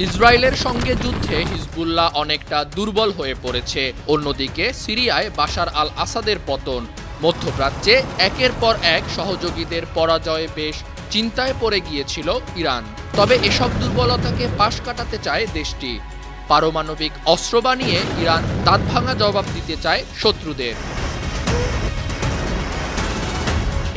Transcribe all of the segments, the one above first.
ইসরায়েলের সঙ্গে যুদ্ধে হিজবুল্লাহ অনেকটা দুর্বল হয়ে পড়েছে। অন্যদিকে সিরিয়ায় বাশার আল আসাদের পতন, মধ্যপ্রাচ্যে একের পর এক সহযোগীদের পরাজয়ে বেশ চিন্তায় পড়ে গিয়েছিল ইরান। তবে এসব দুর্বলতাকে পাশ কাটাতে চায় দেশটি। পারমাণবিক অস্ত্র বানিয়ে ইরান দাঁতভাঙা জবাব দিতে চায় শত্রুদের।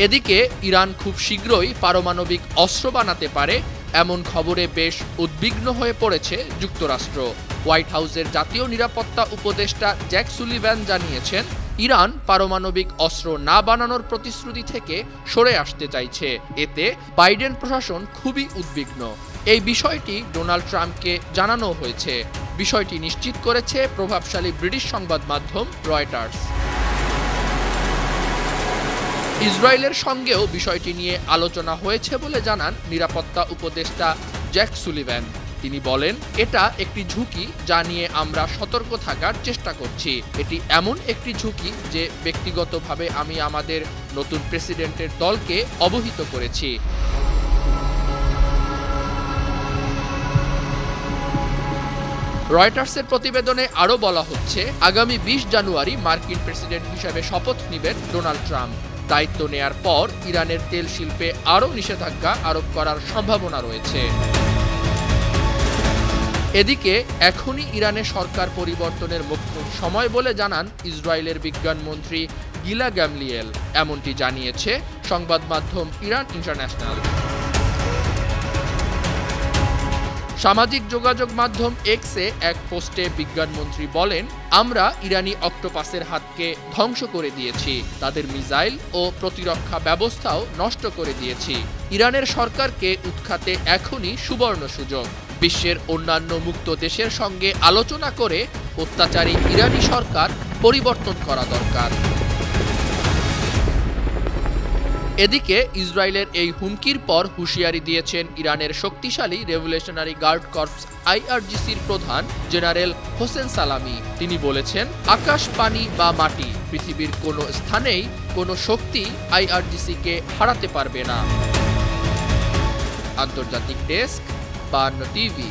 এদিকে ইরান খুব শীঘ্রই পারমাণবিক অস্ত্র বানাতে পারে এমন খবরে বেশ উদ্বিগ্ন হয়ে পড়েছে যুক্তরাষ্ট্র। হোয়াইট হাউসের জাতীয় নিরাপত্তা উপদেষ্টা জ্যাক সুলিভান জানিয়েছেন, ইরান পারমাণবিক অস্ত্র না বানানোর প্রতিশ্রুতি থেকে সরে আসতে চাইছে। এতে বাইডেন প্রশাসন খুবই উদ্বিগ্ন। এই বিষয়টি ডোনাল্ড ট্রাম্পকে জানানো হয়েছে। বিষয়টি নিশ্চিত করেছে প্রভাবশালী ব্রিটিশ সংবাদ মাধ্যম রয়টার্স। ইসরায়েলের সঙ্গেও বিষয়টি নিয়ে আলোচনা হয়েছে বলে জানান নিরাপত্তা উপদেষ্টা জ্যাক সুলিভান। তিনি বলেন, এটা একটি ঝুঁকি যা নিয়ে আমরা সতর্ক থাকার চেষ্টা করছি। এটি এমন একটি ঝুঁকি যে ব্যক্তিগতভাবে আমি আমাদের নতুন প্রেসিডেন্টের দলকে অবহিত করেছি। রয়টার্সের প্রতিবেদনে আরও বলা হচ্ছে, আগামী ২০ জানুয়ারি মার্কিন প্রেসিডেন্ট হিসেবে শপথ নেবেন ডোনাল্ড ট্রাম্প। দায়িত্ব নেয়ার পর ইরানের তেল শিল্পে আরও নিষেধাজ্ঞা আরোপ করার সম্ভাবনা রয়েছে। এদিকে এখনই ইরানে সরকার পরিবর্তনের মোক্ষম সময় বলে জানান ইসরায়েলের বিজ্ঞানমন্ত্রী গিলা গ্যামলিয়েল। এমনটি জানিয়েছে সংবাদ মাধ্যম ইরান ইন্টারন্যাশনাল। সামাজিক যোগাযোগ মাধ্যম এক্সে এক পোস্টে বিজ্ঞানমন্ত্রী বলেন, আমরা ইরানি অক্টোপাসের হাতকে ধ্বংস করে দিয়েছি, তাদের মিসাইল ও প্রতিরক্ষা ব্যবস্থাও নষ্ট করে দিয়েছি। ইরানের সরকারকে উৎখাতে এখনই সুবর্ণ সুযোগ। বিশ্বের অন্যান্য মুক্ত দেশের সঙ্গে আলোচনা করে অত্যাচারী ইরানি সরকার পরিবর্তন করা দরকার। এদিকে ইসরায়েলের এই হুমকির পর হুঁশিয়ারি দিয়েছেন ইরানের শক্তিশালী রেভলিউশনারি গার্ড কর্পস আইআরজিসির প্রধান জেনারেল হোসেন সালামি। তিনি বলেছেন, আকাশ, পানি বা মাটি, পৃথিবীর কোনো স্থানেই কোনো শক্তি আইআরজিসিকে হারাতে পারবে না। আন্তর্জাতিক ডেস্ক, 52 টিভি।